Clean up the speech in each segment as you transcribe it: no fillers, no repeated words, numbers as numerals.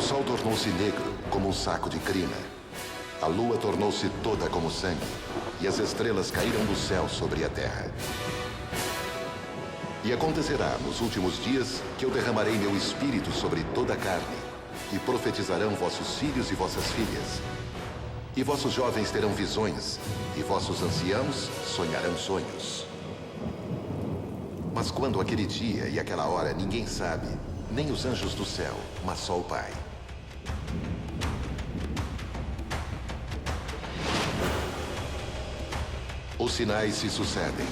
sol tornou-se negro como um saco de crina. A lua tornou-se toda como sangue. E as estrelas caíram do céu sobre a terra. E acontecerá nos últimos dias que eu derramarei meu espírito sobre toda a carne, e profetizarão vossos filhos e vossas filhas. E vossos jovens terão visões, e vossos anciãos sonharão sonhos. Mas quando aquele dia e aquela hora ninguém sabe, nem os anjos do céu, mas só o Pai. Os sinais se sucedem.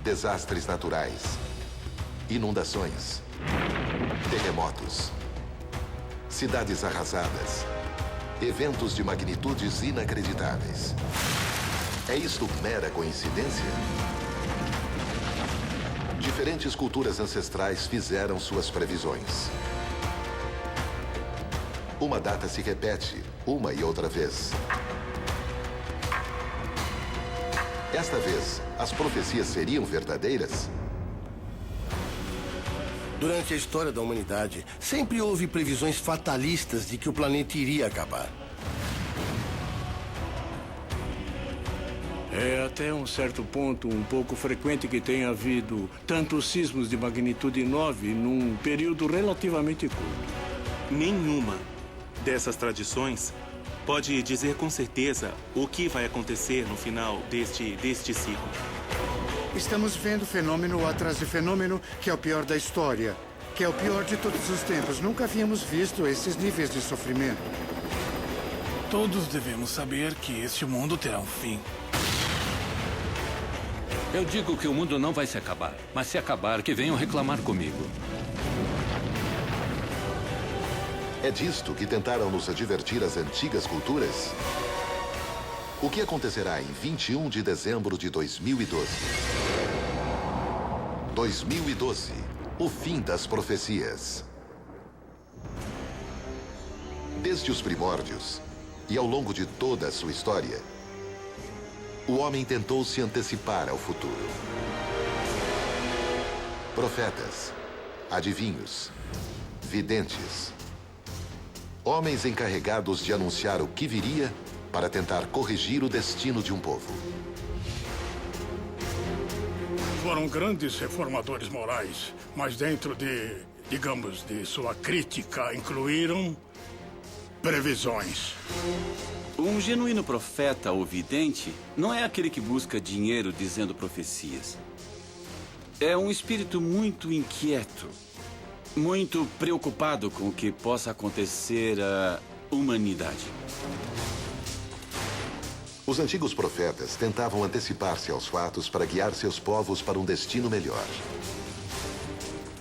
Desastres naturais, inundações, terremotos, cidades arrasadas, eventos de magnitudes inacreditáveis. É isto mera coincidência? Diferentes culturas ancestrais fizeram suas previsões. Uma data se repete, uma e outra vez. Esta vez, as profecias seriam verdadeiras? Durante a história da humanidade, sempre houve previsões fatalistas de que o planeta iria acabar. É até um certo ponto um pouco frequente que tenha havido tantos sismos de magnitude 9 num período relativamente curto. Nenhuma dessas tradições pode dizer com certeza o que vai acontecer no final deste ciclo. Estamos vendo fenômeno atrás de fenômeno, que é o pior da história, que é o pior de todos os tempos. Nunca havíamos visto esses níveis de sofrimento. Todos devemos saber que este mundo terá um fim. Eu digo que o mundo não vai se acabar, mas se acabar, que venham reclamar comigo. É disto que tentaram nos advertir as antigas culturas? O que acontecerá em 21 de dezembro de 2012? 2012, o fim das profecias. Desde os primórdios, e ao longo de toda a sua história, o homem tentou se antecipar ao futuro. Profetas, adivinhos, videntes, homens encarregados de anunciar o que viria para tentar corrigir o destino de um povo. Foram grandes reformadores morais, mas dentro de sua crítica, incluíram previsões. Um genuíno profeta ou vidente não é aquele que busca dinheiro dizendo profecias. É um espírito muito inquieto, muito preocupado com o que possa acontecer à humanidade. Os antigos profetas tentavam antecipar-se aos fatos para guiar seus povos para um destino melhor.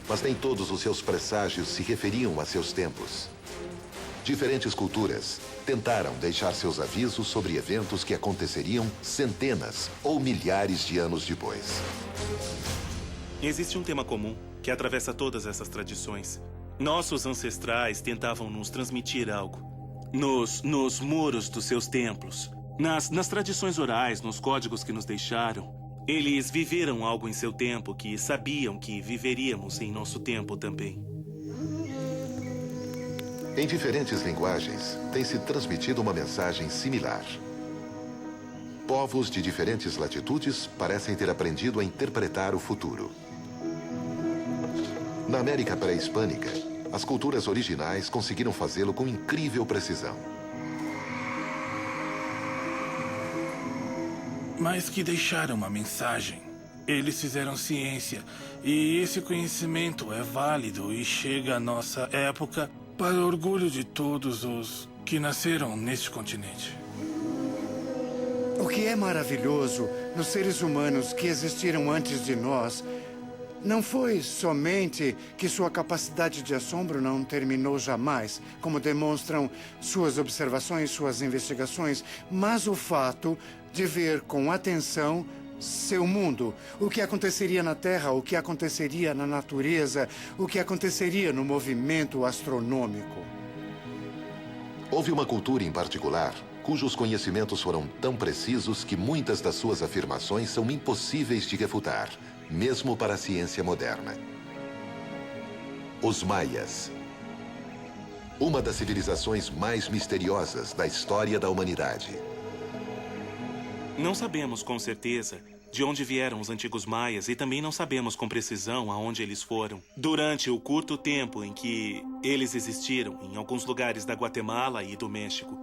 Mas nem todos os seus presságios se referiam a seus tempos. Diferentes culturas tentaram deixar seus avisos sobre eventos que aconteceriam centenas ou milhares de anos depois. Existe um tema comum que atravessa todas essas tradições. Nossos ancestrais tentavam nos transmitir algo. Nos muros dos seus templos, nas tradições orais, nos códigos que nos deixaram. Eles viveram algo em seu tempo que sabiam que viveríamos em nosso tempo também. Em diferentes linguagens, tem-se transmitido uma mensagem similar. Povos de diferentes latitudes parecem ter aprendido a interpretar o futuro. Na América pré-hispânica, as culturas originais conseguiram fazê-lo com incrível precisão. Mas que deixaram uma mensagem. Eles fizeram ciência, e esse conhecimento é válido e chega à nossa época para o orgulho de todos os que nasceram neste continente. O que é maravilhoso nos seres humanos que existiram antes de nós não foi somente que sua capacidade de assombro não terminou jamais, como demonstram suas observações, suas investigações, mas o fato de ver com atenção seu mundo, o que aconteceria na Terra, o que aconteceria na natureza, o que aconteceria no movimento astronômico. Houve uma cultura em particular cujos conhecimentos foram tão precisos que muitas das suas afirmações são impossíveis de refutar, mesmo para a ciência moderna. Os maias. uma das civilizações mais misteriosas da história da humanidade. Não sabemos com certeza de onde vieram os antigos maias e também não sabemos com precisão aonde eles foram. Durante o curto tempo em que eles existiram em alguns lugares da Guatemala e do México,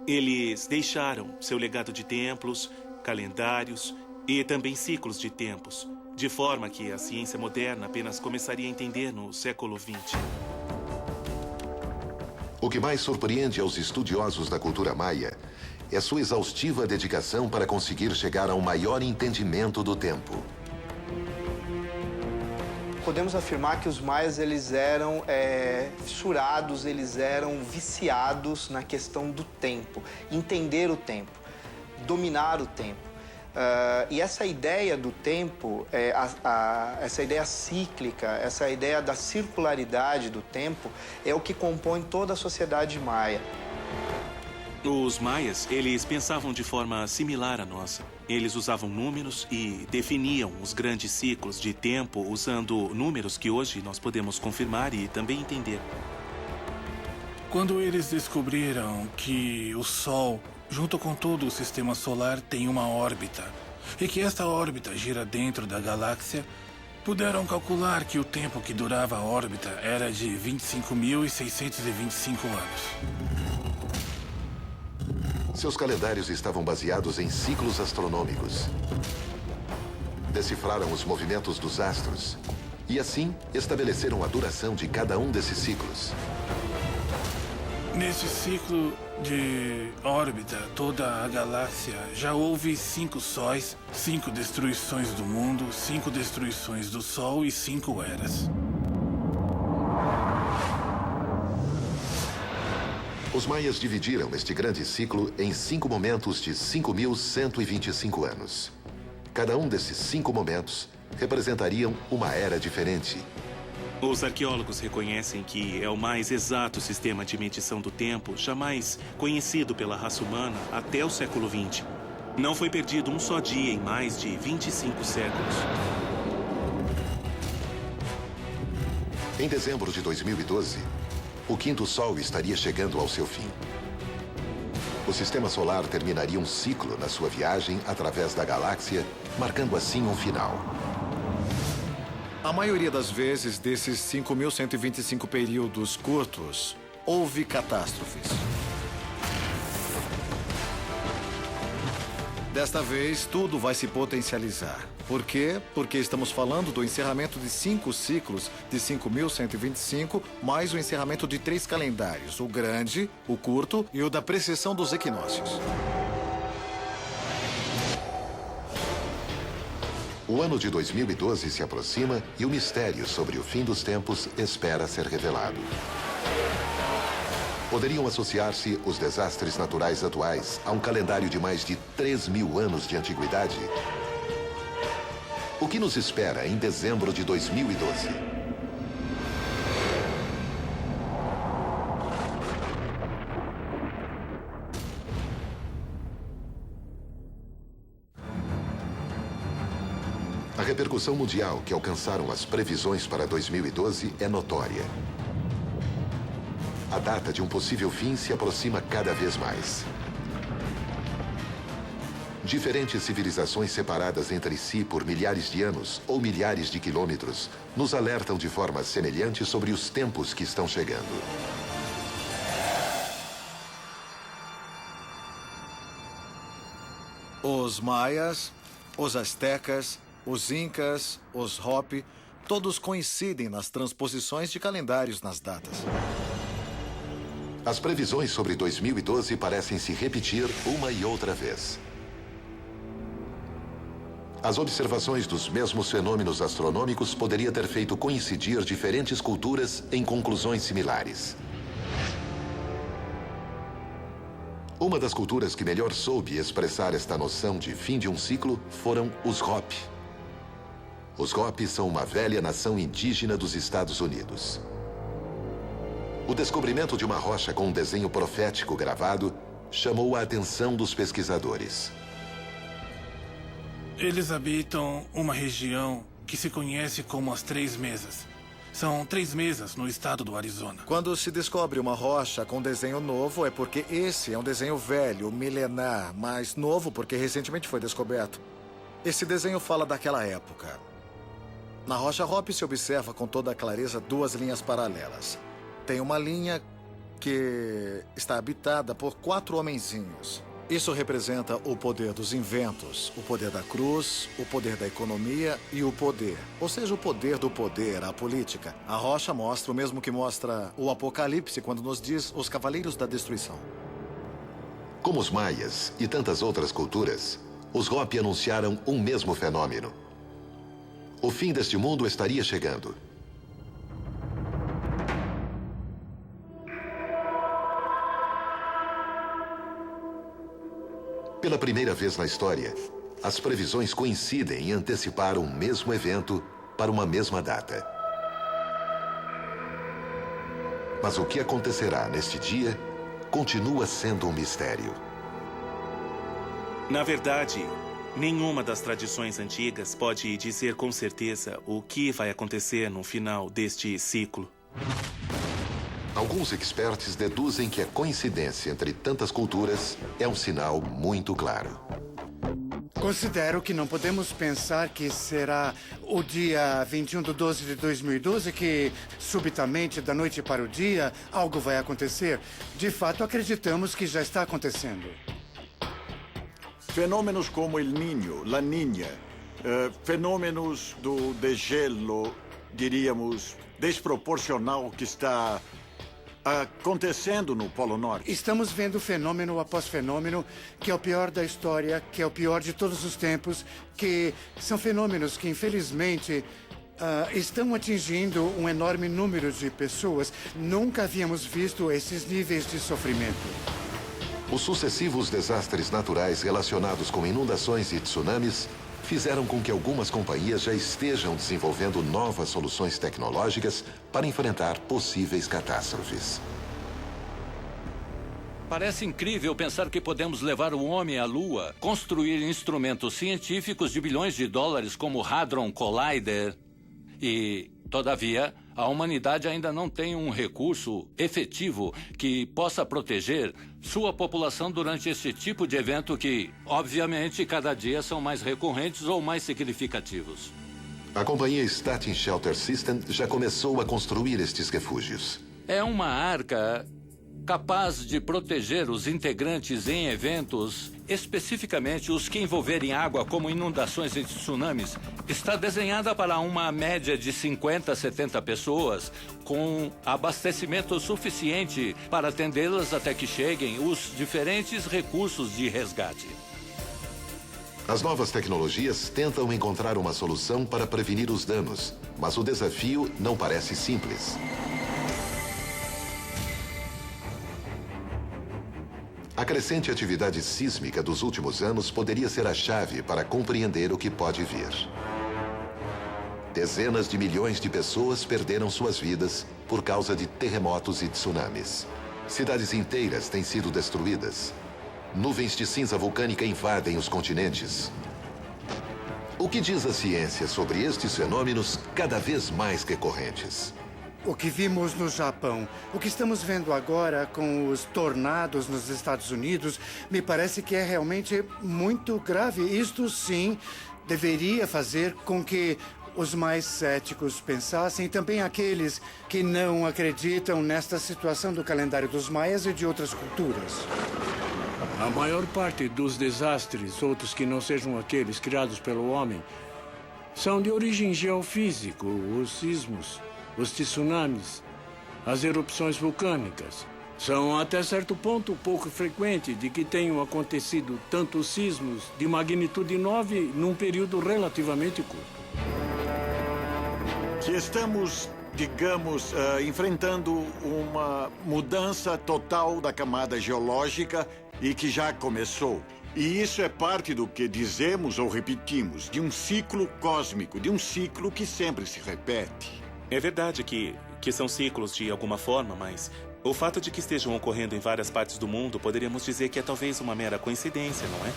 eles deixaram seu legado de templos, calendários e também ciclos de tempos, de forma que a ciência moderna apenas começaria a entender no século XX. O que mais surpreende aos estudiosos da cultura maia é sua exaustiva dedicação para conseguir chegar a um maior entendimento do tempo. Podemos afirmar que os maias eles eram fissurados, eles eram viciados na questão do tempo, entender o tempo, dominar o tempo. E essa ideia do tempo, essa ideia cíclica, essa ideia da circularidade do tempo é o que compõe toda a sociedade maia. Os maias, eles pensavam de forma similar à nossa. Eles usavam números e definiam os grandes ciclos de tempo usando números que hoje nós podemos confirmar e também entender. Quando eles descobriram que o Sol, junto com todo o sistema solar, tem uma órbita e que esta órbita gira dentro da galáxia, puderam calcular que o tempo que durava a órbita era de 25.625 anos. Seus calendários estavam baseados em ciclos astronômicos. Decifraram os movimentos dos astros e, assim, estabeleceram a duração de cada um desses ciclos. Nesse ciclo de órbita, toda a galáxia, já houve 5 sóis, 5 destruições do mundo, 5 destruições do Sol e 5 eras. Os maias dividiram este grande ciclo em 5 momentos de 5.125 anos. Cada um desses 5 momentos representariam uma era diferente. Os arqueólogos reconhecem que é o mais exato sistema de medição do tempo jamais conhecido pela raça humana até o século XX. Não foi perdido um só dia em mais de 25 séculos. Em dezembro de 2012, o quinto Sol estaria chegando ao seu fim. O sistema solar terminaria um ciclo na sua viagem através da galáxia, marcando assim um final. A maioria das vezes, desses 5.125 períodos curtos, houve catástrofes. Desta vez, tudo vai se potencializar. Por quê? Porque estamos falando do encerramento de 5 ciclos de 5.125, mais o encerramento de 3 calendários, o grande, o curto e o da precessão dos equinócios. O ano de 2012 se aproxima e o mistério sobre o fim dos tempos espera ser revelado. Poderiam associar-se os desastres naturais atuais a um calendário de mais de 3.000 anos de antiguidade? O que nos espera em dezembro de 2012? A repercussão mundial que alcançaram as previsões para 2012 é notória. A data de um possível fim se aproxima cada vez mais. Diferentes civilizações separadas entre si por milhares de anos ou milhares de quilômetros nos alertam de forma semelhante sobre os tempos que estão chegando. Os maias, os astecas, os incas, os Hopi, todos coincidem nas transposições de calendários nas datas. As previsões sobre 2012 parecem se repetir uma e outra vez. As observações dos mesmos fenômenos astronômicos poderiam ter feito coincidir diferentes culturas em conclusões similares. Uma das culturas que melhor soube expressar esta noção de fim de um ciclo foram os Hopi. Os Hopi são uma velha nação indígena dos Estados Unidos. O descobrimento de uma rocha com um desenho profético gravado chamou a atenção dos pesquisadores. Eles habitam uma região que se conhece como as 3 mesas. São 3 mesas no estado do Arizona. Quando se descobre uma rocha com desenho novo, é porque esse é um desenho velho, milenar, mas novo porque recentemente foi descoberto. Esse desenho fala daquela época. Na rocha Hop se observa com toda a clareza 2 linhas paralelas. Tem uma linha que está habitada por 4 homenzinhos. Isso representa o poder dos inventos, o poder da cruz, o poder da economia e o poder. Ou seja, o poder do poder, a política. A rocha mostra o mesmo que mostra o Apocalipse quando nos diz os Cavaleiros da Destruição. Como os maias e tantas outras culturas, os Hopi anunciaram um mesmo fenômeno. O fim deste mundo estaria chegando. Pela primeira vez na história, as previsões coincidem em antecipar um mesmo evento para uma mesma data. Mas o que acontecerá neste dia continua sendo um mistério. Na verdade, nenhuma das tradições antigas pode dizer com certeza o que vai acontecer no final deste ciclo. Alguns experts deduzem que a coincidência entre tantas culturas é um sinal muito claro. Considero que não podemos pensar que será o dia 21/12/2012 que, subitamente, da noite para o dia, algo vai acontecer. De fato, acreditamos que já está acontecendo. Fenômenos como El Niño, La Niña, fenômenos do degelo, diríamos, desproporcional que está acontecendo no Polo Norte. Estamos vendo fenômeno após fenômeno, que é o pior da história, que é o pior de todos os tempos, que são fenômenos que, infelizmente, estão atingindo um enorme número de pessoas. Nunca havíamos visto esses níveis de sofrimento. Os sucessivos desastres naturais relacionados com inundações e tsunamis fizeram com que algumas companhias já estejam desenvolvendo novas soluções tecnológicas para enfrentar possíveis catástrofes. Parece incrível pensar que podemos levar o homem à Lua, construir instrumentos científicos de bilhões de dólares como o Hadron Collider. E, todavia, a humanidade ainda não tem um recurso efetivo que possa proteger sua população durante esse tipo de evento que, obviamente, cada dia são mais recorrentes ou mais significativos. A companhia Statin Shelter System já começou a construir estes refúgios. É uma arca capaz de proteger os integrantes em eventos, especificamente os que envolverem água, como inundações e tsunamis. Está desenhada para uma média de 50 a 70 pessoas, com abastecimento suficiente para atendê-las até que cheguem os diferentes recursos de resgate. As novas tecnologias tentam encontrar uma solução para prevenir os danos, mas o desafio não parece simples. A crescente atividade sísmica dos últimos anos poderia ser a chave para compreender o que pode vir. Dezenas de milhões de pessoas perderam suas vidas por causa de terremotos e tsunamis. Cidades inteiras têm sido destruídas. Nuvens de cinza vulcânica invadem os continentes. O que diz a ciência sobre estes fenômenos cada vez mais recorrentes? O que vimos no Japão, o que estamos vendo agora com os tornados nos Estados Unidos, me parece que é realmente muito grave. Isto, sim, deveria fazer com que os mais céticos pensassem, também aqueles que não acreditam nesta situação do calendário dos maias e de outras culturas. A maior parte dos desastres, outros que não sejam aqueles criados pelo homem, são de origem geofísica, os sismos, os tsunamis, as erupções vulcânicas. São até certo ponto pouco frequente de que tenham acontecido tantos sismos de magnitude 9 num período relativamente curto. Que estamos, digamos, enfrentando uma mudança total da camada geológica e que já começou. E isso é parte do que dizemos ou repetimos, de um ciclo cósmico, de um ciclo que sempre se repete. É verdade que são ciclos de alguma forma, mas o fato de que estejam ocorrendo em várias partes do mundo, poderíamos dizer que é talvez uma mera coincidência, não é?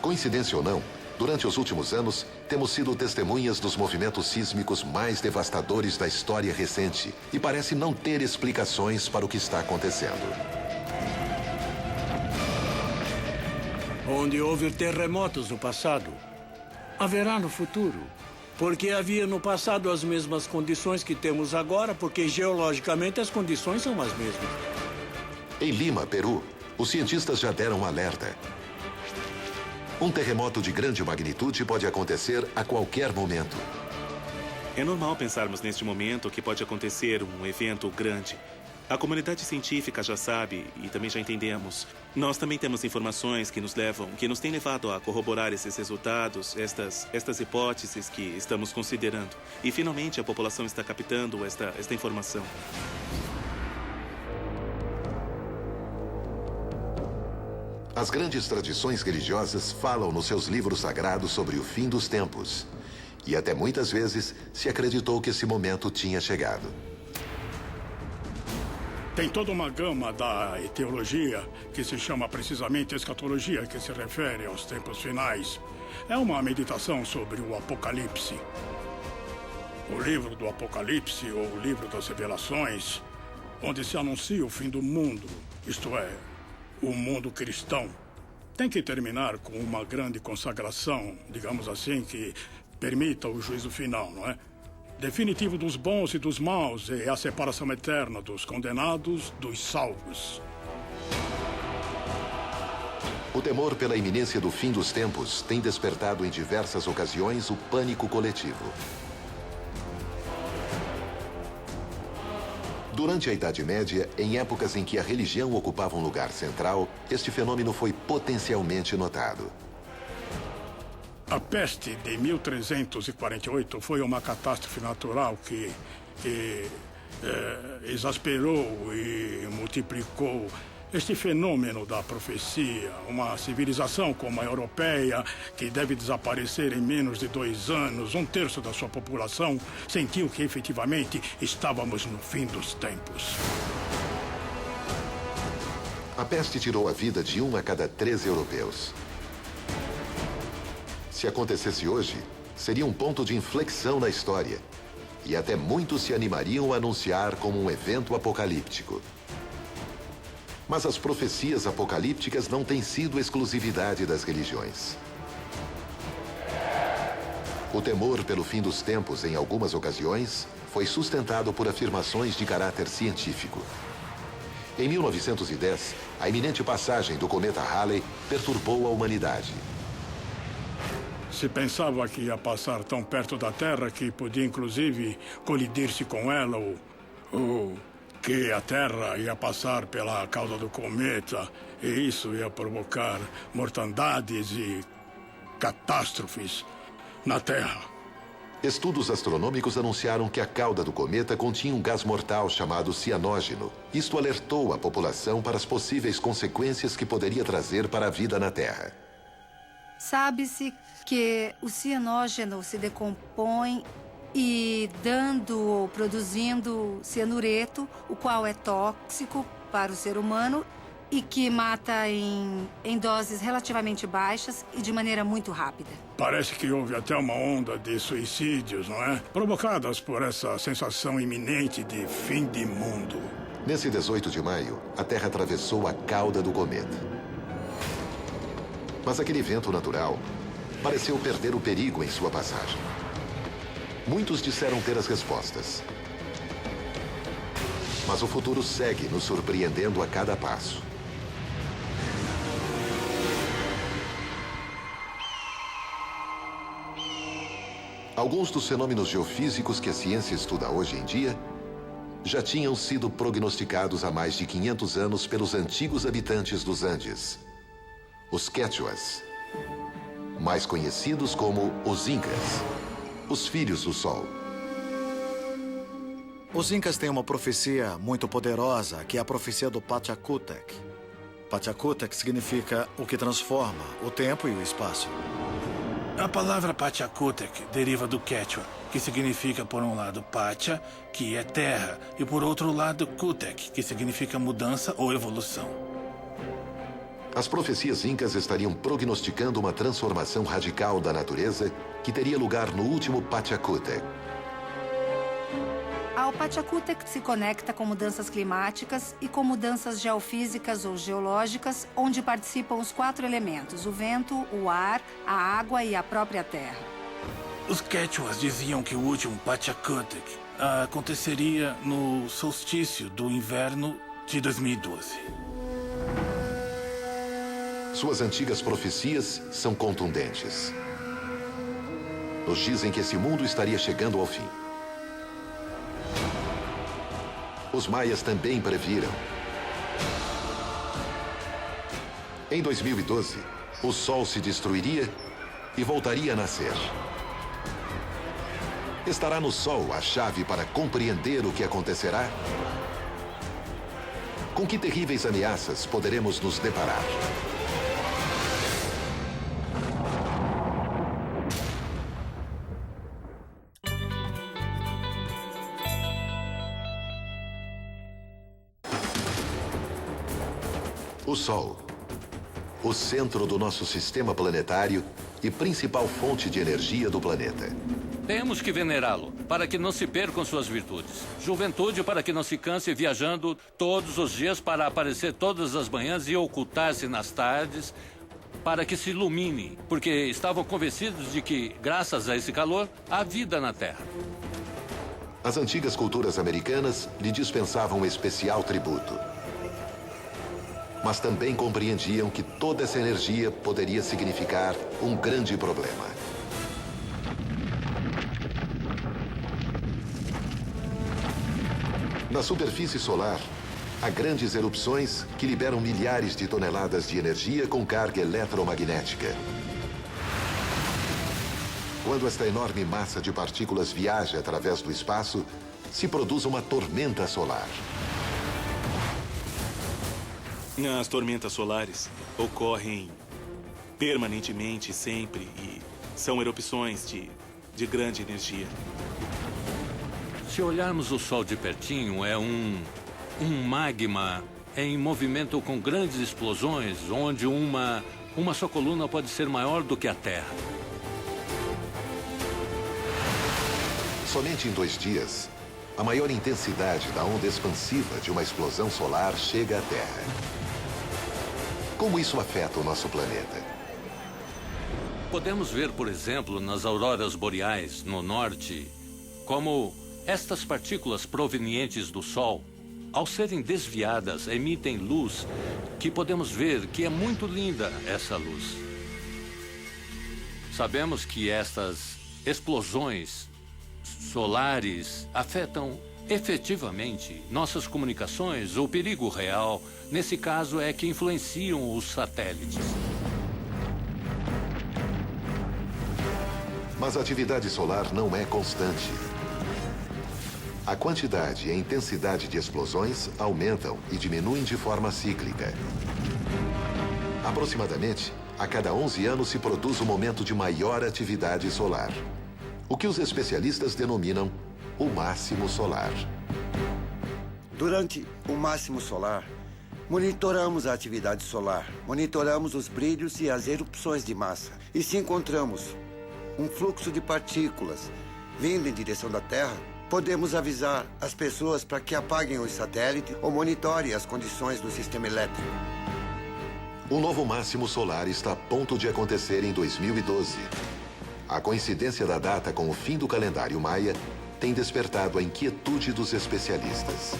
Coincidência ou não, Durante os últimos anos, temos sido testemunhas dos movimentos sísmicos mais devastadores da história recente e parece não ter explicações para o que está acontecendo. Onde houve terremotos no passado, haverá no futuro. Porque havia no passado as mesmas condições que temos agora, porque geologicamente as condições são as mesmas. Em Lima, Peru, os cientistas já deram um alerta. Um terremoto de grande magnitude pode acontecer a qualquer momento. É normal pensarmos neste momento que pode acontecer um evento grande. A comunidade científica já sabe e também já entendemos. Nós também temos informações que nos têm levado a corroborar esses resultados, estas hipóteses que estamos considerando. E finalmente a população está captando esta informação. As grandes tradições religiosas falam nos seus livros sagrados sobre o fim dos tempos. E até muitas vezes se acreditou que esse momento tinha chegado. Tem toda uma gama da teologia que se chama precisamente escatologia, que se refere aos tempos finais. É uma meditação sobre o Apocalipse. O livro do Apocalipse, ou o livro das Revelações, onde se anuncia o fim do mundo, isto é, o mundo cristão. Tem que terminar com uma grande consagração, digamos assim, que permita o juízo final, não é? Definitivo dos bons e dos maus e a separação eterna dos condenados dos salvos. O temor pela iminência do fim dos tempos tem despertado em diversas ocasiões o pânico coletivo. Durante a Idade Média, em épocas em que a religião ocupava um lugar central, este fenômeno foi potencialmente notado. A peste de 1348 foi uma catástrofe natural que exasperou e multiplicou este fenômeno da profecia. Uma civilização como a europeia, que deve desaparecer em menos de 2 anos, 1/3 da sua população, sentiu que efetivamente estávamos no fim dos tempos. A peste tirou a vida de 1 a cada 3 europeus. Se acontecesse hoje, seria um ponto de inflexão na história. E até muitos se animariam a anunciar como um evento apocalíptico. Mas as profecias apocalípticas não têm sido exclusividade das religiões. O temor pelo fim dos tempos, em algumas ocasiões, foi sustentado por afirmações de caráter científico. Em 1910, a iminente passagem do cometa Halley perturbou a humanidade. Se pensava que ia passar tão perto da Terra que podia, inclusive, colidir-se com ela, ou que a Terra ia passar pela cauda do cometa, e isso ia provocar mortandades e catástrofes na Terra. Estudos astronômicos anunciaram que a cauda do cometa continha um gás mortal chamado cianógeno. Isto alertou a população para as possíveis consequências que poderia trazer para a vida na Terra. Sabe-se que o cianógeno se decompõe e produzindo cianureto, o qual é tóxico para o ser humano e que mata em doses relativamente baixas e de maneira muito rápida. Parece que houve até uma onda de suicídios, não é? Provocadas por essa sensação iminente de fim de mundo. Nesse 18 de maio, a Terra atravessou a cauda do cometa. Mas aquele evento natural pareceu perder o perigo em sua passagem. Muitos disseram ter as respostas. Mas o futuro segue nos surpreendendo a cada passo. Alguns dos fenômenos geofísicos que a ciência estuda hoje em dia já tinham sido prognosticados há mais de 500 anos pelos antigos habitantes dos Andes, os Quechuas, mais conhecidos como os Incas, os filhos do Sol. Os Incas têm uma profecia muito poderosa, que é a profecia do Pachacútec. Pachacútec significa o que transforma o tempo e o espaço. A palavra Pachacútec deriva do Quechua, que significa, por um lado, Pacha, que é terra, e por outro lado, Cútec, que significa mudança ou evolução. As profecias incas estariam prognosticando uma transformação radical da natureza que teria lugar no último Pachacútec. Ao Pachacútec se conecta com mudanças climáticas e com mudanças geofísicas ou geológicas, onde participam os 4 elementos: o vento, o ar, a água e a própria terra. Os Quechuas diziam que o último Pachacútec aconteceria no solstício do inverno de 2012. Suas antigas profecias são contundentes. Nos dizem que esse mundo estaria chegando ao fim. Os maias também previram. Em 2012, o Sol se destruiria e voltaria a nascer. Estará no Sol a chave para compreender o que acontecerá? Com que terríveis ameaças poderemos nos deparar? O Sol, o centro do nosso sistema planetário e principal fonte de energia do planeta. Temos que venerá-lo, para que não se percam suas virtudes. Juventude, para que não se canse viajando todos os dias para aparecer todas as manhãs e ocultar-se nas tardes, para que se ilumine, porque estavam convencidos de que, graças a esse calor, há vida na Terra. As antigas culturas americanas lhe dispensavam um especial tributo. Mas também compreendiam que toda essa energia poderia significar um grande problema. Na superfície solar, há grandes erupções que liberam milhares de toneladas de energia com carga eletromagnética. Quando esta enorme massa de partículas viaja através do espaço, se produz uma tormenta solar. As tormentas solares ocorrem permanentemente, sempre, e são erupções de grande energia. Se olharmos o Sol de pertinho, é um magma em movimento com grandes explosões, onde uma só coluna pode ser maior do que a Terra. Somente em 2 dias, a maior intensidade da onda expansiva de uma explosão solar chega à Terra. Como isso afeta o nosso planeta? Podemos ver, por exemplo, nas auroras boreais, no norte, como estas partículas provenientes do Sol, ao serem desviadas, emitem luz que podemos ver que é muito linda essa luz. Sabemos que estas explosões solares afetam efetivamente nossas comunicações. O perigo real, nesse caso, é que influenciam os satélites. Mas a atividade solar não é constante. A quantidade e a intensidade de explosões aumentam e diminuem de forma cíclica. Aproximadamente, a cada 11 anos se produz um momento de maior atividade solar, o que os especialistas denominam o máximo solar. Durante o máximo solar, monitoramos a atividade solar, monitoramos os brilhos e as erupções de massa. E se encontramos um fluxo de partículas vindo em direção da Terra, podemos avisar as pessoas para que apaguem os satélites ou monitorem as condições do sistema elétrico. O novo máximo solar está a ponto de acontecer em 2012. A coincidência da data com o fim do calendário maia tem despertado a inquietude dos especialistas.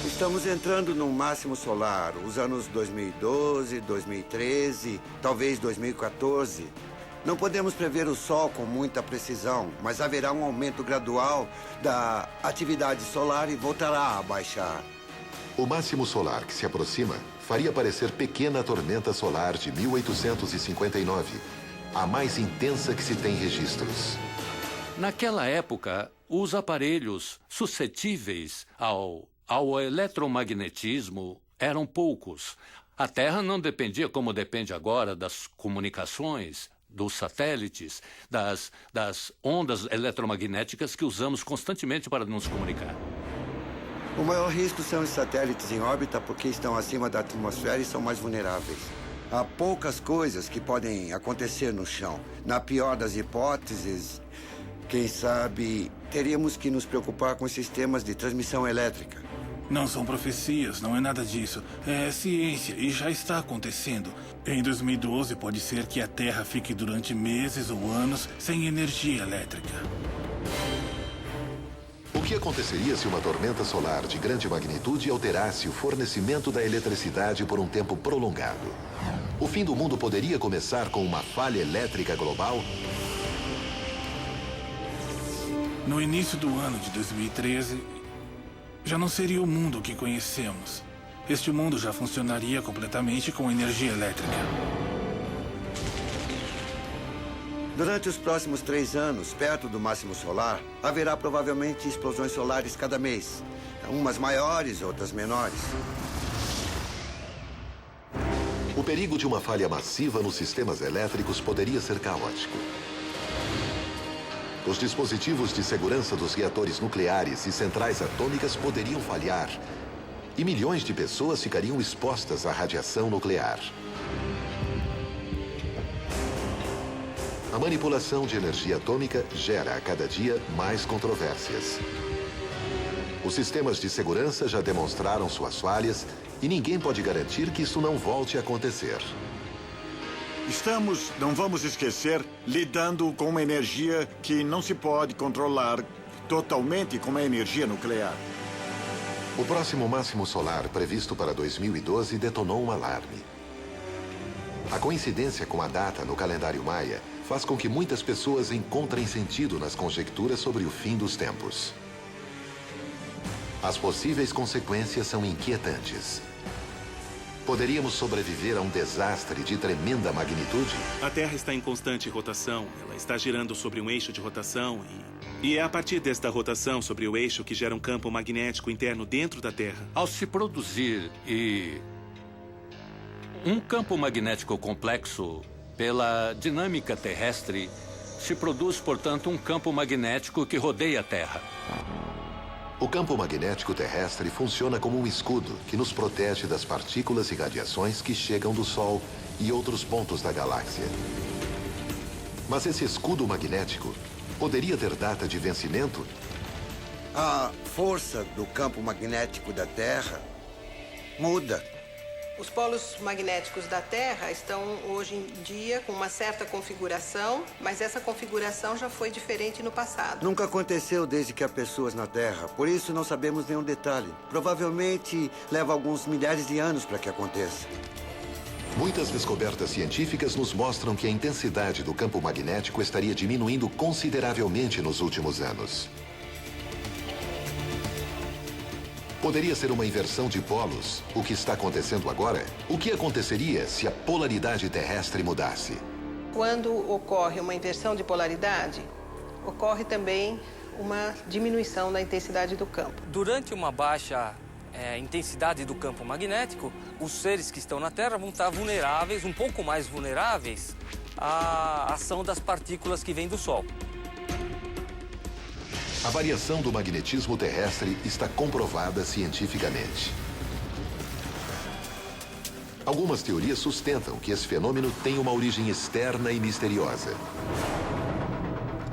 Estamos entrando no máximo solar, os anos 2012, 2013, talvez 2014. Não podemos prever o Sol com muita precisão, mas haverá um aumento gradual da atividade solar e voltará a baixar. O máximo solar que se aproxima faria parecer pequena tormenta solar de 1859, a mais intensa que se tem registros. Naquela época, os aparelhos suscetíveis ao eletromagnetismo eram poucos. A Terra não dependia, como depende agora, das comunicações, dos satélites, das ondas eletromagnéticas que usamos constantemente para nos comunicar. O maior risco são os satélites em órbita porque estão acima da atmosfera e são mais vulneráveis. Há poucas coisas que podem acontecer no chão. Na pior das hipóteses, quem sabe teríamos que nos preocupar com sistemas de transmissão elétrica. Não são profecias, não é nada disso. É ciência e já está acontecendo. Em 2012, pode ser que a Terra fique durante meses ou anos sem energia elétrica. O que aconteceria se uma tormenta solar de grande magnitude alterasse o fornecimento da eletricidade por um tempo prolongado? O fim do mundo poderia começar com uma falha elétrica global? No início do ano de 2013, já não seria o mundo que conhecemos. Este mundo já funcionaria completamente com energia elétrica. Durante os próximos 3 anos, perto do máximo solar, haverá provavelmente explosões solares cada mês. Umas maiores, outras menores. O perigo de uma falha massiva nos sistemas elétricos poderia ser caótico. Os dispositivos de segurança dos reatores nucleares e centrais atômicas poderiam falhar. E milhões de pessoas ficariam expostas à radiação nuclear. A manipulação de energia atômica gera a cada dia mais controvérsias. Os sistemas de segurança já demonstraram suas falhas e ninguém pode garantir que isso não volte a acontecer. Estamos, não vamos esquecer, lidando com uma energia que não se pode controlar totalmente como a energia nuclear. O próximo máximo solar, previsto para 2012, detonou um alarme. A coincidência com a data no calendário maia faz com que muitas pessoas encontrem sentido nas conjecturas sobre o fim dos tempos. As possíveis consequências são inquietantes. Poderíamos sobreviver a um desastre de tremenda magnitude? A Terra está em constante rotação. Ela está girando sobre um eixo de rotação e é a partir desta rotação sobre o eixo que gera um campo magnético interno dentro da Terra. Ao se produzir um campo magnético complexo pela dinâmica terrestre, se produz, portanto, um campo magnético que rodeia a Terra. O campo magnético terrestre funciona como um escudo que nos protege das partículas e radiações que chegam do Sol e outros pontos da galáxia. Mas esse escudo magnético poderia ter data de vencimento? A força do campo magnético da Terra muda. Os polos magnéticos da Terra estão hoje em dia com uma certa configuração, mas essa configuração já foi diferente no passado. Nunca aconteceu desde que há pessoas na Terra, por isso não sabemos nenhum detalhe. Provavelmente leva alguns milhares de anos para que aconteça. Muitas descobertas científicas nos mostram que a intensidade do campo magnético estaria diminuindo consideravelmente nos últimos anos. Poderia ser uma inversão de polos, o que está acontecendo agora? O que aconteceria se a polaridade terrestre mudasse? Quando ocorre uma inversão de polaridade, ocorre também uma diminuição na intensidade do campo. Durante uma baixa intensidade do campo magnético, os seres que estão na Terra vão estar vulneráveis, um pouco mais vulneráveis à ação das partículas que vêm do Sol. A variação do magnetismo terrestre está comprovada cientificamente. Algumas teorias sustentam que esse fenômeno tem uma origem externa e misteriosa.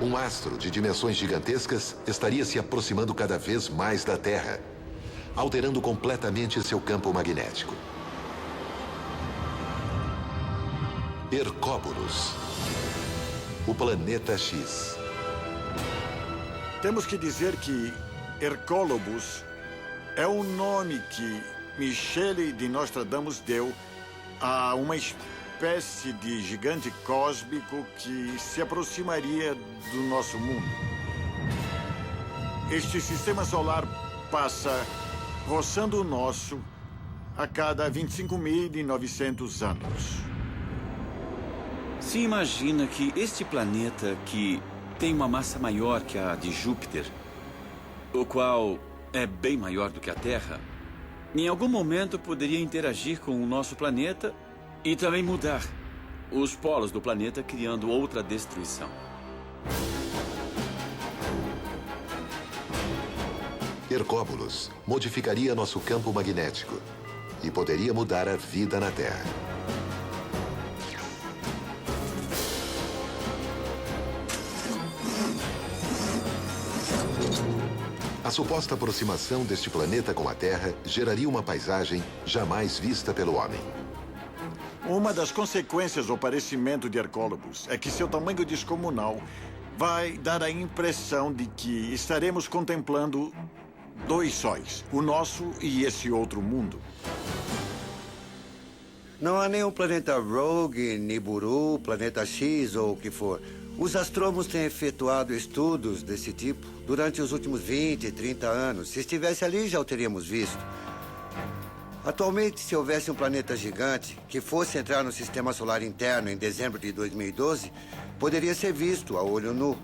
Um astro de dimensões gigantescas estaria se aproximando cada vez mais da Terra, alterando completamente seu campo magnético. Hercóbulos, o planeta X. Temos que dizer que Hercólobos é o nome que Michele de Nostradamus deu a uma espécie de gigante cósmico que se aproximaria do nosso mundo. Este sistema solar passa roçando o nosso a cada 25.900 anos. Se imagina que este planeta que tem uma massa maior que a de Júpiter, o qual é bem maior do que a Terra, em algum momento poderia interagir com o nosso planeta e também mudar os polos do planeta, criando outra destruição. Hercóbulos modificaria nosso campo magnético e poderia mudar a vida na Terra. A suposta aproximação deste planeta com a Terra geraria uma paisagem jamais vista pelo homem. Uma das consequências do aparecimento de Hercólobos é que seu tamanho descomunal vai dar a impressão de que estaremos contemplando dois sóis, o nosso e esse outro mundo. Não há nenhum planeta Rogue, Nibiru, Planeta X ou o que for. Os astrônomos têm efetuado estudos desse tipo durante os últimos 20, 30 anos. Se estivesse ali, já o teríamos visto. Atualmente, se houvesse um planeta gigante que fosse entrar no sistema solar interno em dezembro de 2012, poderia ser visto a olho nu.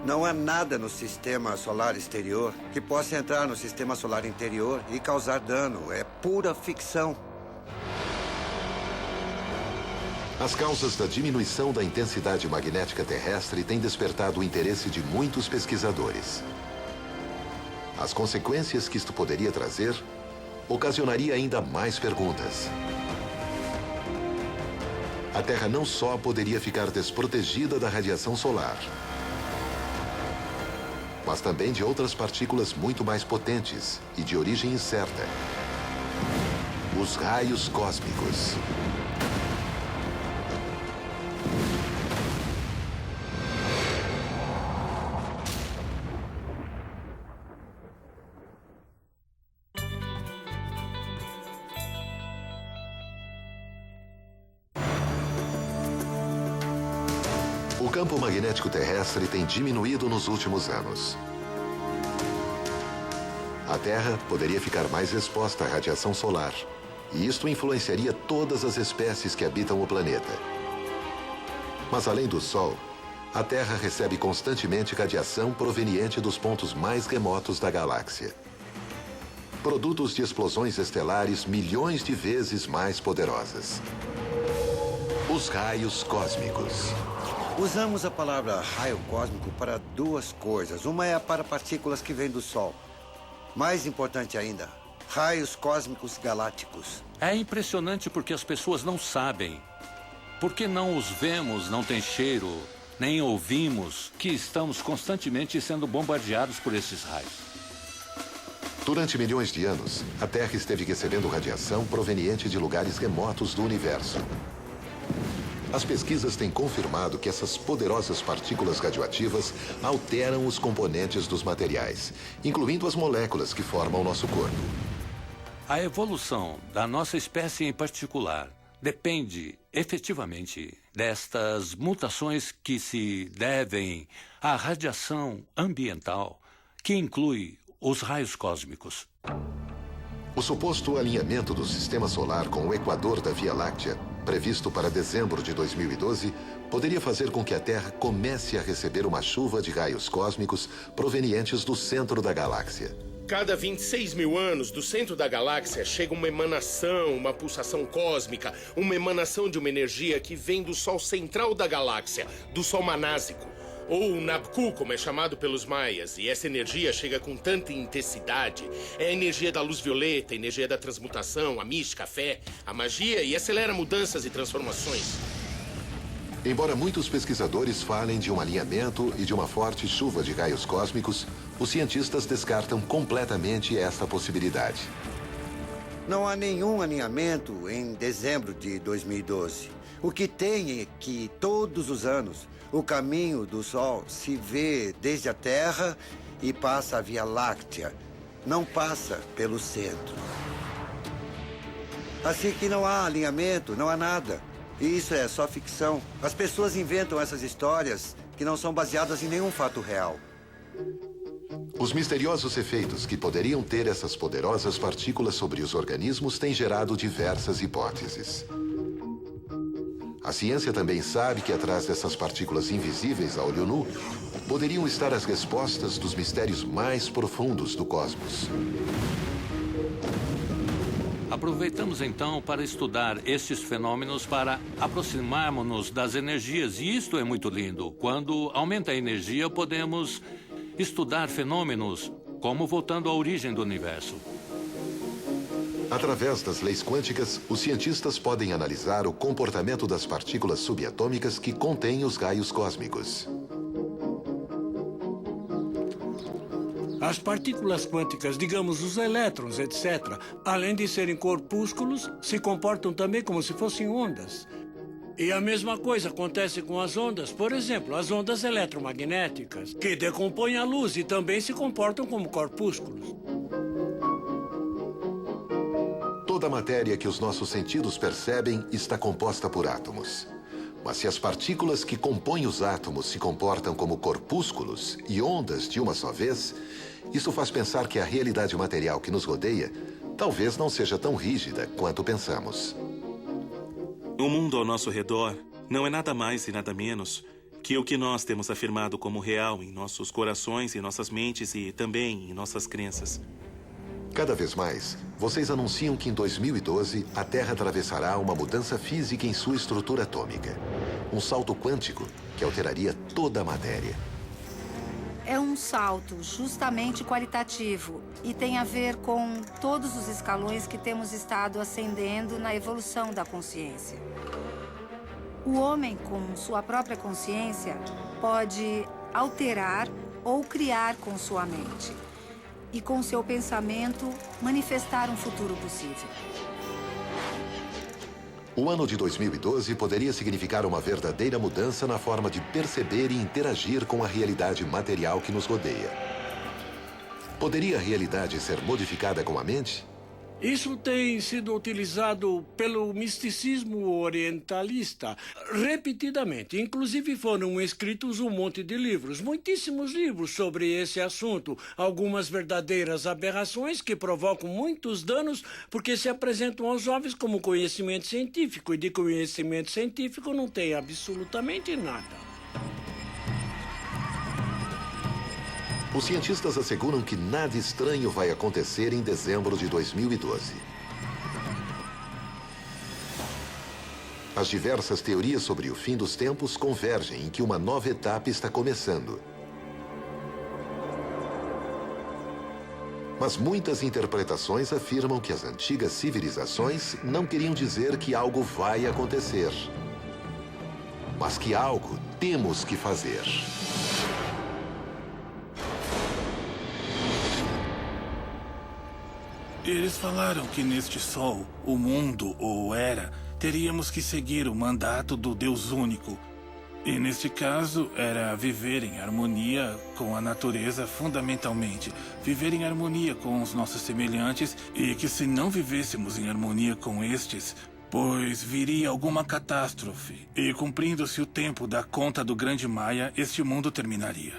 Não há nada no sistema solar exterior que possa entrar no sistema solar interior e causar dano. É pura ficção. As causas da diminuição da intensidade magnética terrestre têm despertado o interesse de muitos pesquisadores. As consequências que isto poderia trazer ocasionaria ainda mais perguntas. A Terra não só poderia ficar desprotegida da radiação solar, mas também de outras partículas muito mais potentes e de origem incerta. Os raios cósmicos. O campo magnético terrestre tem diminuído nos últimos anos. A Terra poderia ficar mais exposta à radiação solar, e isto influenciaria todas as espécies que habitam o planeta. Mas além do Sol, a Terra recebe constantemente radiação proveniente dos pontos mais remotos da galáxia. Produtos de explosões estelares milhões de vezes mais poderosas. Os raios cósmicos. Usamos a palavra raio cósmico para duas coisas. Uma é para partículas que vêm do Sol. Mais importante ainda, raios cósmicos galácticos. É impressionante porque as pessoas não sabem. Porque não os vemos, não tem cheiro, nem ouvimos, que estamos constantemente sendo bombardeados por esses raios. Durante milhões de anos, a Terra esteve recebendo radiação proveniente de lugares remotos do universo. As pesquisas têm confirmado que essas poderosas partículas radioativas alteram os componentes dos materiais, incluindo as moléculas que formam o nosso corpo. A evolução da nossa espécie em particular depende, efetivamente, destas mutações que se devem à radiação ambiental, que inclui os raios cósmicos. O suposto alinhamento do sistema solar com o equador da Via Láctea, previsto para dezembro de 2012, poderia fazer com que a Terra comece a receber uma chuva de raios cósmicos provenientes do centro da galáxia. Cada 26 mil anos, do centro da galáxia, chega uma emanação, uma pulsação cósmica, uma emanação de uma energia que vem do Sol central da galáxia, do Sol manásico, ou Nabku, como é chamado pelos maias. E essa energia chega com tanta intensidade. É a energia da luz violeta, a energia da transmutação, a mística, a fé, a magia, e acelera mudanças e transformações. Embora muitos pesquisadores falem de um alinhamento e de uma forte chuva de raios cósmicos, os cientistas descartam completamente essa possibilidade. Não há nenhum alinhamento em dezembro de 2012. O que tem é que, todos os anos, o caminho do Sol se vê desde a Terra e passa a Via Láctea. Não passa pelo centro. Assim que não há alinhamento, não há nada. E isso é só ficção. As pessoas inventam essas histórias que não são baseadas em nenhum fato real. Os misteriosos efeitos que poderiam ter essas poderosas partículas sobre os organismos têm gerado diversas hipóteses. A ciência também sabe que atrás dessas partículas invisíveis a olho nu, poderiam estar as respostas dos mistérios mais profundos do cosmos. Aproveitamos então para estudar estes fenômenos para aproximarmos-nos das energias. E isto é muito lindo. Quando aumenta a energia, podemos estudar fenômenos como voltando à origem do universo. Através das leis quânticas, os cientistas podem analisar o comportamento das partículas subatômicas que contêm os raios cósmicos. As partículas quânticas, digamos os elétrons, etc., além de serem corpúsculos, se comportam também como se fossem ondas. E a mesma coisa acontece com as ondas. Por exemplo, as ondas eletromagnéticas, que decompõem a luz e também se comportam como corpúsculos. Toda a matéria que os nossos sentidos percebem está composta por átomos. Mas se as partículas que compõem os átomos se comportam como corpúsculos e ondas de uma só vez, isso faz pensar que a realidade material que nos rodeia talvez não seja tão rígida quanto pensamos. O mundo ao nosso redor não é nada mais e nada menos que o que nós temos afirmado como real em nossos corações, em nossas mentes e também em nossas crenças. Cada vez mais, vocês anunciam que em 2012 a Terra atravessará uma mudança física em sua estrutura atômica. Um salto quântico que alteraria toda a matéria. É um salto justamente qualitativo e tem a ver com todos os escalões que temos estado ascendendo na evolução da consciência. O homem, com sua própria consciência, pode alterar ou criar com sua mente e, com seu pensamento, manifestar um futuro possível. O ano de 2012 poderia significar uma verdadeira mudança na forma de perceber e interagir com a realidade material que nos rodeia. Poderia a realidade ser modificada com a mente? Isso tem sido utilizado pelo misticismo orientalista repetidamente. Inclusive foram escritos um monte de livros, muitíssimos livros sobre esse assunto. Algumas verdadeiras aberrações que provocam muitos danos porque se apresentam aos jovens como conhecimento científico. E de conhecimento científico não tem absolutamente nada. Os cientistas asseguram que nada estranho vai acontecer em dezembro de 2012. As diversas teorias sobre o fim dos tempos convergem em que uma nova etapa está começando. Mas muitas interpretações afirmam que as antigas civilizações não queriam dizer que algo vai acontecer, mas que algo temos que fazer. Eles falaram que neste sol, o mundo, ou era, teríamos que seguir o mandato do Deus único. E neste caso, era viver em harmonia com a natureza fundamentalmente. Viver em harmonia com os nossos semelhantes e que se não vivêssemos em harmonia com estes, pois viria alguma catástrofe. E cumprindo-se o tempo da conta do Grande Maia, este mundo terminaria.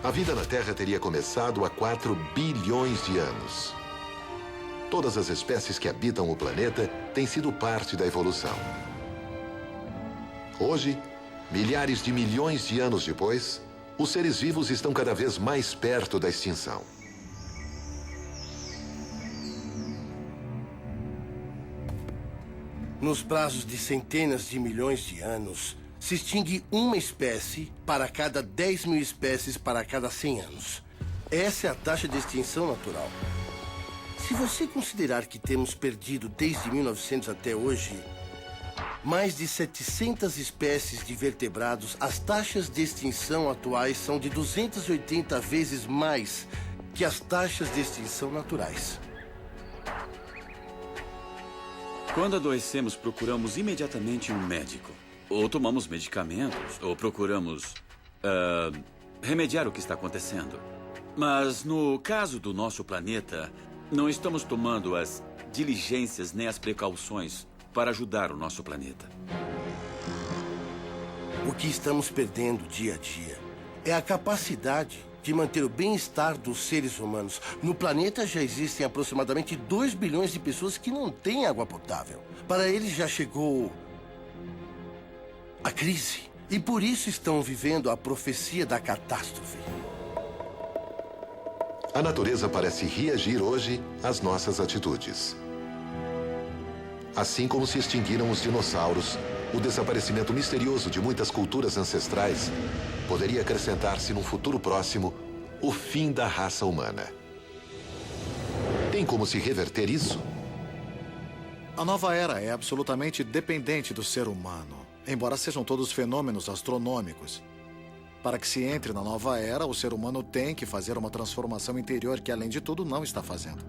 A vida na Terra teria começado há 4 bilhões de anos. Todas as espécies que habitam o planeta têm sido parte da evolução. Hoje, milhares de milhões de anos depois, os seres vivos estão cada vez mais perto da extinção. Nos prazos de centenas de milhões de anos, se extingue uma espécie para cada 10 mil espécies para cada 100 anos. Essa é a taxa de extinção natural. Se você considerar que temos perdido desde 1900 até hoje mais de 700 espécies de vertebrados, as taxas de extinção atuais são de 280 vezes mais que as taxas de extinção naturais. Quando adoecemos, procuramos imediatamente um médico. Ou tomamos medicamentos, ou procuramos remediar o que está acontecendo. Mas no caso do nosso planeta, não estamos tomando as diligências nem as precauções para ajudar o nosso planeta. O que estamos perdendo dia a dia é a capacidade de manter o bem-estar dos seres humanos. No planeta já existem aproximadamente 2 bilhões de pessoas que não têm água potável. Para eles já chegou a crise. E por isso estão vivendo a profecia da catástrofe. A natureza parece reagir hoje às nossas atitudes. Assim como se extinguiram os dinossauros, o desaparecimento misterioso de muitas culturas ancestrais poderia acrescentar-se num futuro próximo o fim da raça humana. Tem como se reverter isso? A nova era é absolutamente dependente do ser humano, embora sejam todos fenômenos astronômicos. Para que se entre na nova era, o ser humano tem que fazer uma transformação interior que, além de tudo, não está fazendo.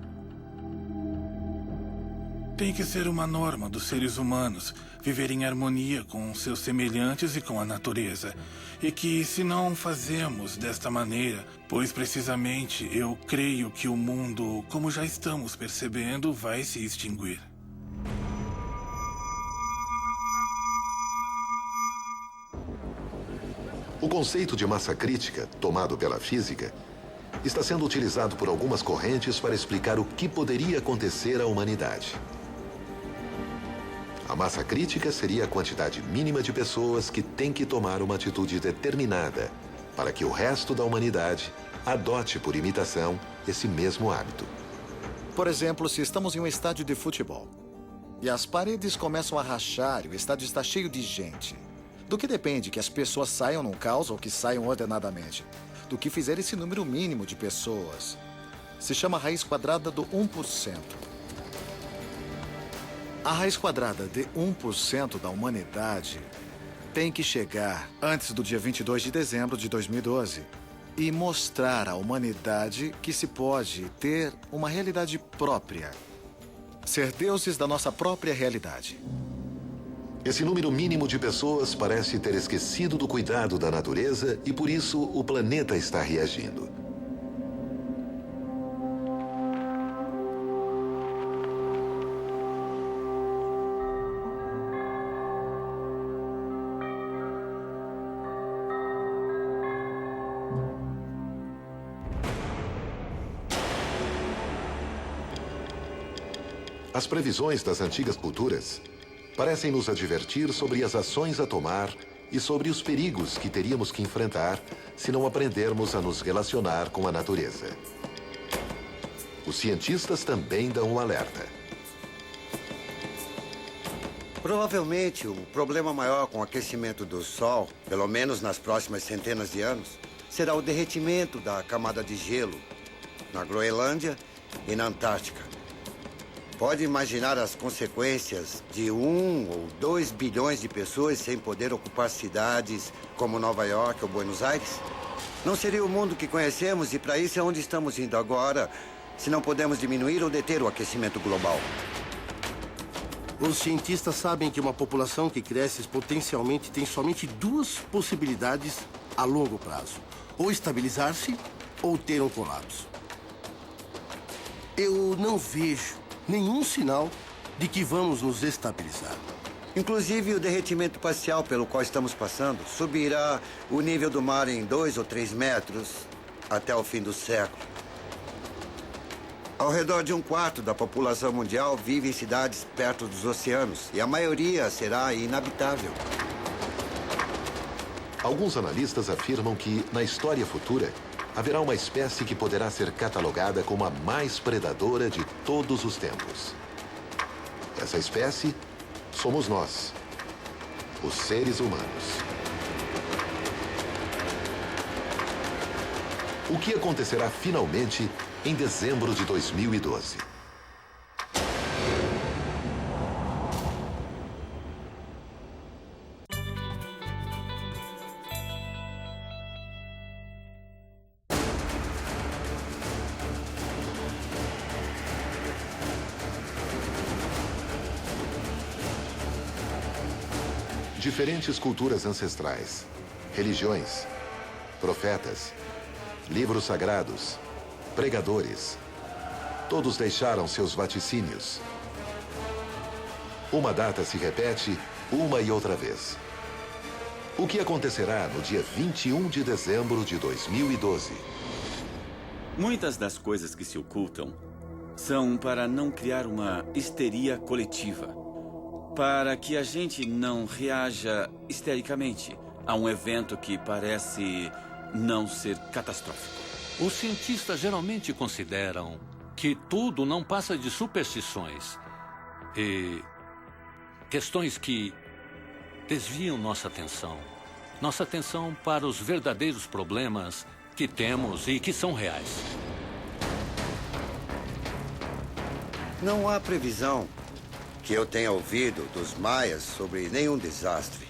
Tem que ser uma norma dos seres humanos viver em harmonia com seus semelhantes e com a natureza. E que, se não fazemos desta maneira, pois precisamente eu creio que o mundo, como já estamos percebendo, vai se extinguir. O conceito de massa crítica, tomado pela física, está sendo utilizado por algumas correntes para explicar o que poderia acontecer à humanidade. A massa crítica seria a quantidade mínima de pessoas que tem que tomar uma atitude determinada para que o resto da humanidade adote por imitação esse mesmo hábito. Por exemplo, se estamos em um estádio de futebol e as paredes começam a rachar e o estádio está cheio de gente, do que depende que as pessoas saiam num caos ou que saiam ordenadamente? Do que fizer esse número mínimo de pessoas. Se chama raiz quadrada do 1%. A raiz quadrada de 1% da humanidade tem que chegar antes do dia 22 de dezembro de 2012 e mostrar à humanidade que se pode ter uma realidade própria. Ser deuses da nossa própria realidade. Esse número mínimo de pessoas parece ter esquecido do cuidado da natureza e, por isso, o planeta está reagindo. As previsões das antigas culturas parecem nos advertir sobre as ações a tomar e sobre os perigos que teríamos que enfrentar se não aprendermos a nos relacionar com a natureza. Os cientistas também dão um alerta. Provavelmente, o problema maior com o aquecimento do Sol, pelo menos nas próximas centenas de anos, será o derretimento da camada de gelo na Groenlândia e na Antártica. Pode imaginar as consequências de 1 ou 2 bilhões de pessoas sem poder ocupar cidades como Nova York ou Buenos Aires? Não seria o mundo que conhecemos e para isso é onde estamos indo agora, se não podemos diminuir ou deter o aquecimento global. Os cientistas sabem que uma população que cresce exponencialmente tem somente 2 possibilidades a longo prazo. Ou estabilizar-se ou ter um colapso. Eu não vejo nenhum sinal de que vamos nos estabilizar. Inclusive, o derretimento parcial pelo qual estamos passando subirá o nível do mar em 2 ou 3 metros até o fim do século. Ao redor de 1/4 da população mundial vive em cidades perto dos oceanos e a maioria será inabitável. Alguns analistas afirmam que, na história futura, haverá uma espécie que poderá ser catalogada como a mais predadora de todos os tempos. Essa espécie somos nós, os seres humanos. O que acontecerá finalmente em dezembro de 2012? Diferentes culturas ancestrais, religiões, profetas, livros sagrados, pregadores, todos deixaram seus vaticínios. Uma data se repete uma e outra vez. O que acontecerá no dia 21 de dezembro de 2012? Muitas das coisas que se ocultam são para não criar uma histeria coletiva. Para que a gente não reaja histericamente a um evento que parece não ser catastrófico. Os cientistas geralmente consideram que tudo não passa de superstições e questões que desviam nossa atenção para os verdadeiros problemas que temos e que são reais. Não há previsão que eu tenha ouvido dos maias sobre nenhum desastre.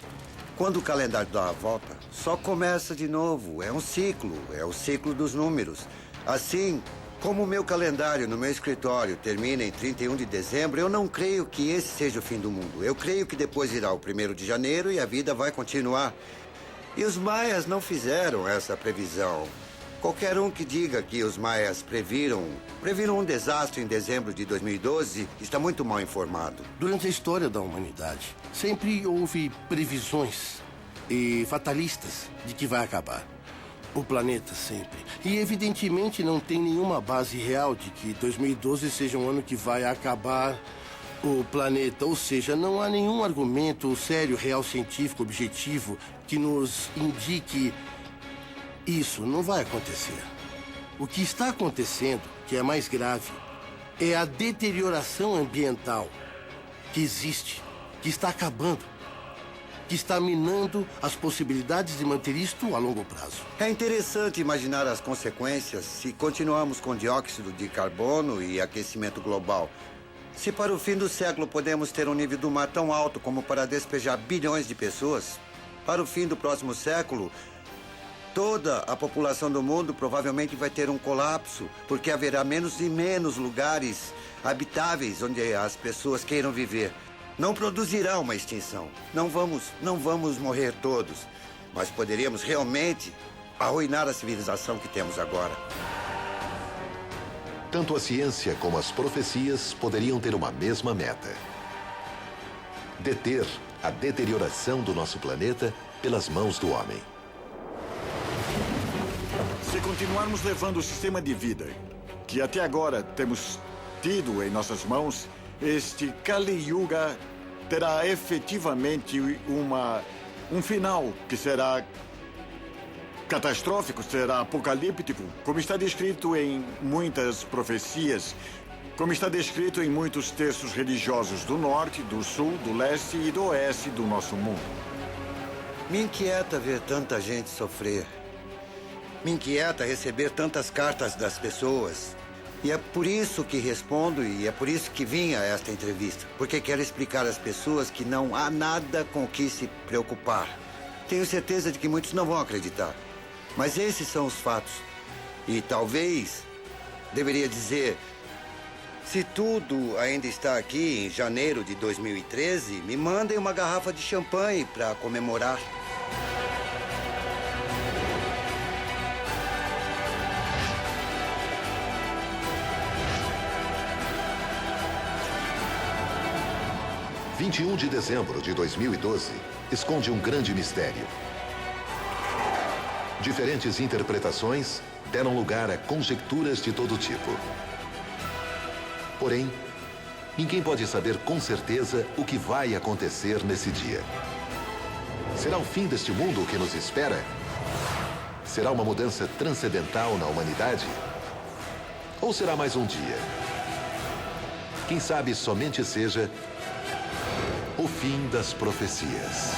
Quando o calendário dá a volta, só começa de novo. É um ciclo, é o ciclo dos números. Assim como o meu calendário no meu escritório termina em 31 de dezembro, eu não creio que esse seja o fim do mundo. Eu creio que depois irá o 1º de janeiro e a vida vai continuar. E os maias não fizeram essa previsão. Qualquer um que diga que os maias previram um desastre em dezembro de 2012 está muito mal informado. Durante a história da humanidade, sempre houve previsões e fatalistas de que vai acabar. O planeta sempre. E evidentemente não tem nenhuma base real de que 2012 seja um ano que vai acabar o planeta. Ou seja, não há nenhum argumento sério, real, científico, objetivo que nos indique isso não vai acontecer. O que está acontecendo, que é mais grave, é a deterioração ambiental que existe, que está acabando, que está minando as possibilidades de manter isto a longo prazo. É interessante imaginar as consequências se continuarmos com dióxido de carbono e aquecimento global. Se para o fim do século podemos ter um nível do mar tão alto como para despejar bilhões de pessoas, para o fim do próximo século, toda a população do mundo provavelmente vai ter um colapso, porque haverá menos e menos lugares habitáveis onde as pessoas queiram viver. Não produzirá uma extinção. Não vamos morrer todos, mas poderíamos realmente arruinar a civilização que temos agora. Tanto a ciência como as profecias poderiam ter uma mesma meta: deter a deterioração do nosso planeta pelas mãos do homem. Se continuarmos levando o sistema de vida que até agora temos tido em nossas mãos, este Kali Yuga terá efetivamente um final que será catastrófico, será apocalíptico, como está descrito em muitas profecias, como está descrito em muitos textos religiosos do norte, do sul, do leste e do oeste do nosso mundo. Me inquieta ver tanta gente sofrer. Me inquieta receber tantas cartas das pessoas. E é por isso que respondo e é por isso que vim a esta entrevista. Porque quero explicar às pessoas que não há nada com o que se preocupar. Tenho certeza de que muitos não vão acreditar. Mas esses são os fatos. E talvez deveria dizer: se tudo ainda está aqui em janeiro de 2013, me mandem uma garrafa de champanhe para comemorar. – 21 de dezembro de 2012 esconde um grande mistério. Diferentes interpretações deram lugar a conjecturas de todo tipo. Porém, ninguém pode saber com certeza o que vai acontecer nesse dia. Será o fim deste mundo o que nos espera? Será uma mudança transcendental na humanidade? Ou será mais um dia? Quem sabe somente seja o fim das profecias.